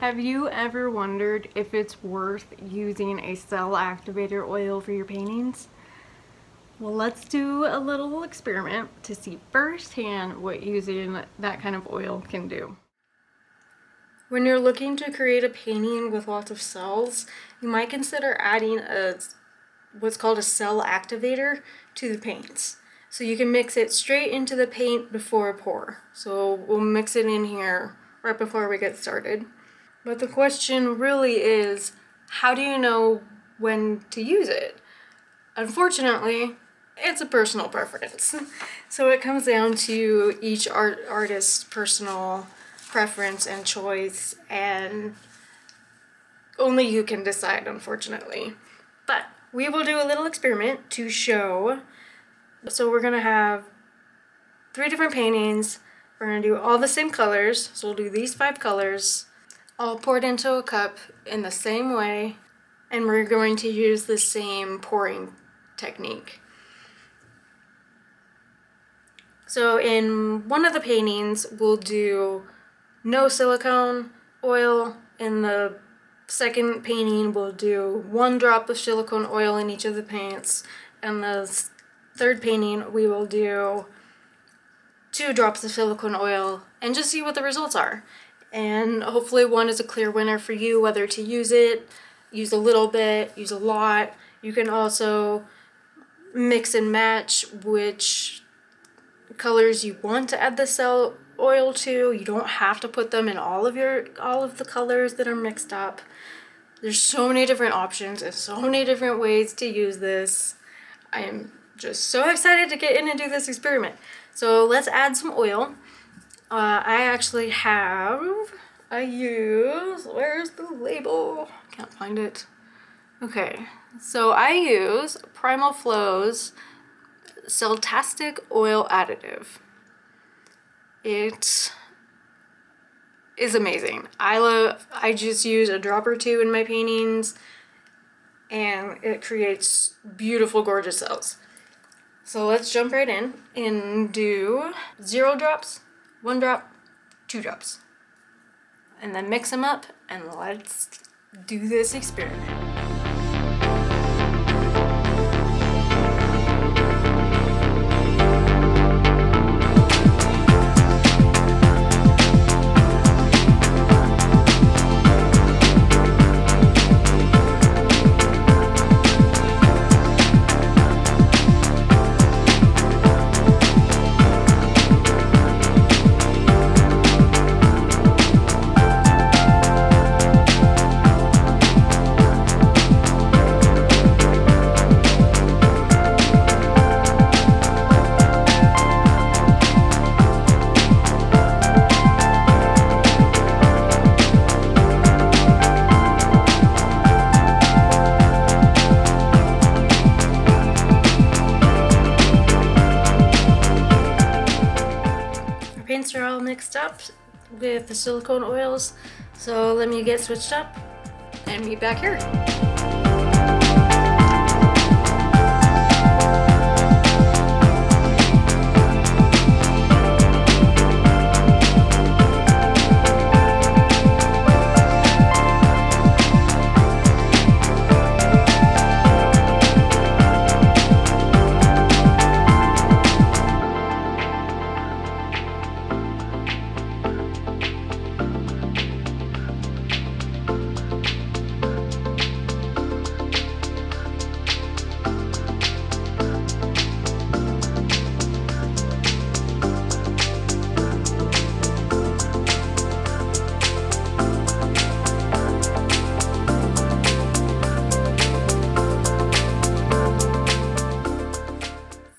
Have you ever wondered if it's worth using a cell activator oil for your paintings? Well, let's do a little experiment to see firsthand what using that kind of oil can do. When you're looking to create a painting with lots of cells, you might consider adding what's called a cell activator to the paints. So you can mix it straight into the paint before a pour. So we'll mix it in here right before we get started. But the question really is, how do you know when to use it? Unfortunately, it's a personal preference. So it comes down to each artist's personal preference and choice, and only you can decide, unfortunately. But we will do a little experiment to show. So we're gonna have 3 different paintings. We're gonna do all the same colors. So we'll do these 5 colors, all poured into a cup in the same way, and we're going to use the same pouring technique. So in one of the paintings, we'll do no silicone oil. In the second painting, we'll do 1 drop of silicone oil in each of the paints. And the third painting, we will do 2 drops of silicone oil and just see what the results are. And hopefully one is a clear winner for you, whether to use it, use a little bit, use a lot. You can also mix and match which colors you want to add the cell oil to. You don't have to put them in all of the colors that are mixed up. There's so many different options and so many different ways to use this. I am just so excited to get in and do this experiment. So let's add some oil. Where's the label? Can't find it. Okay, so I use Primal Flow's Celltastic oil additive. It is amazing. I just use a drop or 2 in my paintings, and it creates beautiful, gorgeous cells. So let's jump right in and do 0 drops, 1 drop, 2 drops. And then mix them up, and let's do this experiment. Paints are all mixed up with the silicone oils, so let me get switched up and meet back here.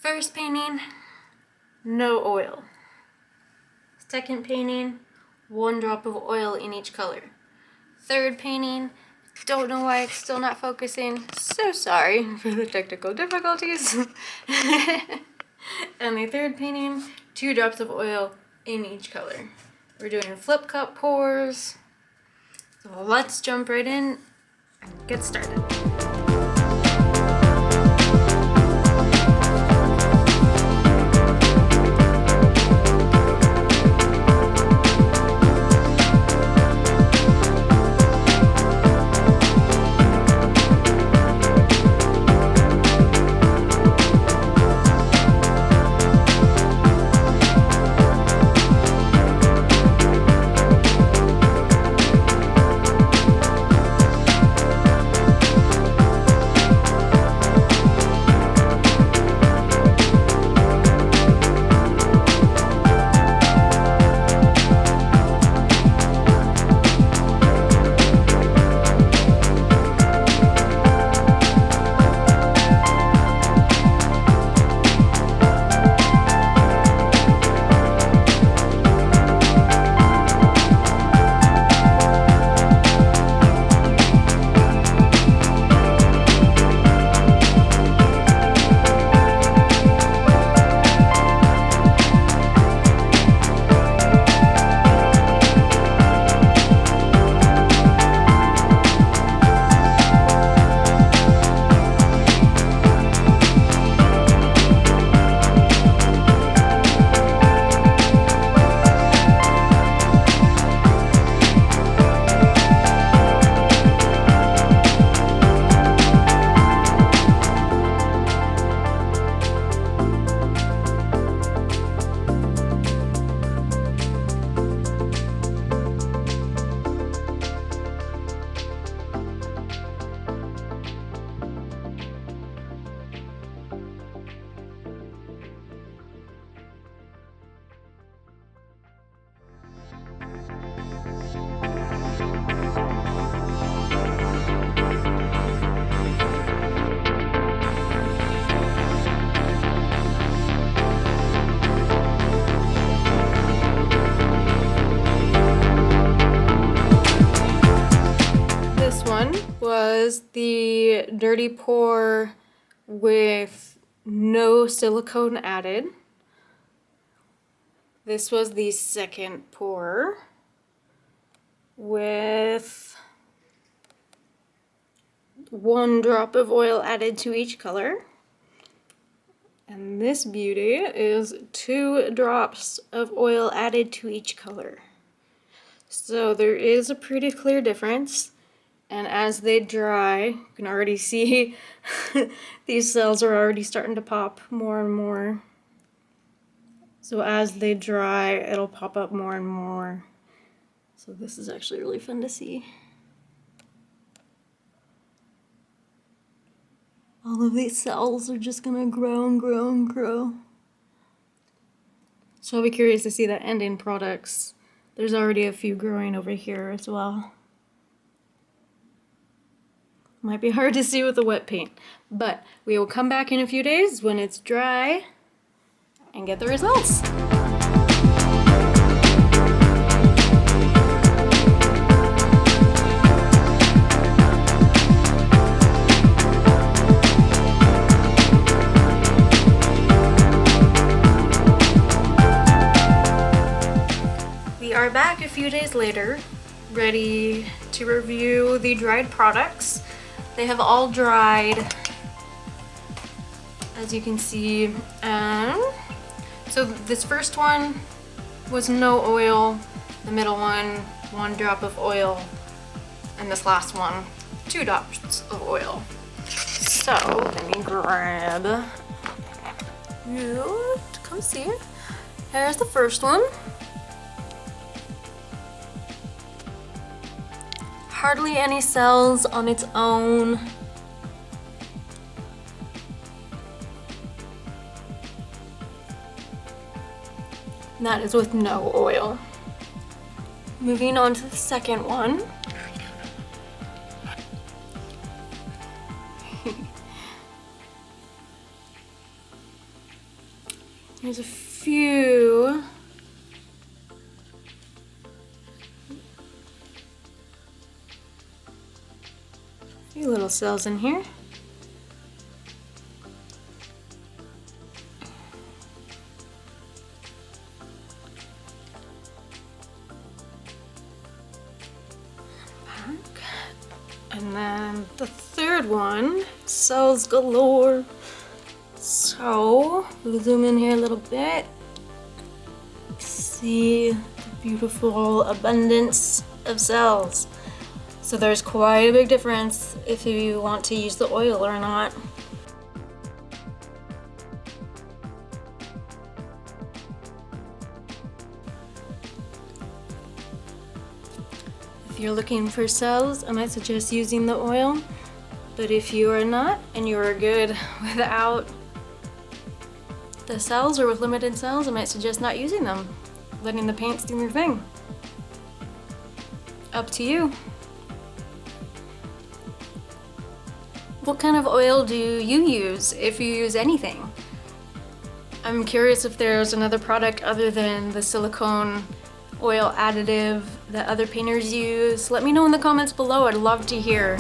First painting, no oil. Second painting, 1 drop of oil in each color. Third painting, don't know why it's still not focusing. So sorry for the technical difficulties. And the third painting, 2 drops of oil in each color. We're doing flip cup pours. So let's jump right in and get started. is the dirty pour with no silicone added. This was the second pour with 1 drop of oil added to each color. And this beauty is 2 drops of oil added to each color. So there is a pretty clear difference. And as they dry, you can already see these cells are already starting to pop more and more. So as they dry, it'll pop up more and more. So this is actually really fun to see. All of these cells are just gonna grow and grow and grow. So I'll be curious to see the ending products. There's already a few growing over here as well. Might be hard to see with the wet paint, but we will come back in a few days when it's dry and get the results. We are back a few days later, ready to review the dried products. They have all dried, as you can see. So this first one was no oil, the middle one, 1 drop of oil, and this last one, 2 drops of oil. So let me grab you to come see it. Here's the first one. Hardly any cells on its own. And that is with no oil. Moving on to the second one. There's a few little cells in here. And then the third one, cells galore. So we'll zoom in here a little bit. See the beautiful abundance of cells. So there's quite a big difference if you want to use the oil or not. If you're looking for cells, I might suggest using the oil. But if you are not and you are good without the cells or with limited cells, I might suggest not using them. Letting the paints do their thing. Up to you. What kind of oil do you use, if you use anything? I'm curious if there's another product other than the silicone oil additive that other painters use. Let me know in the comments below, I'd love to hear.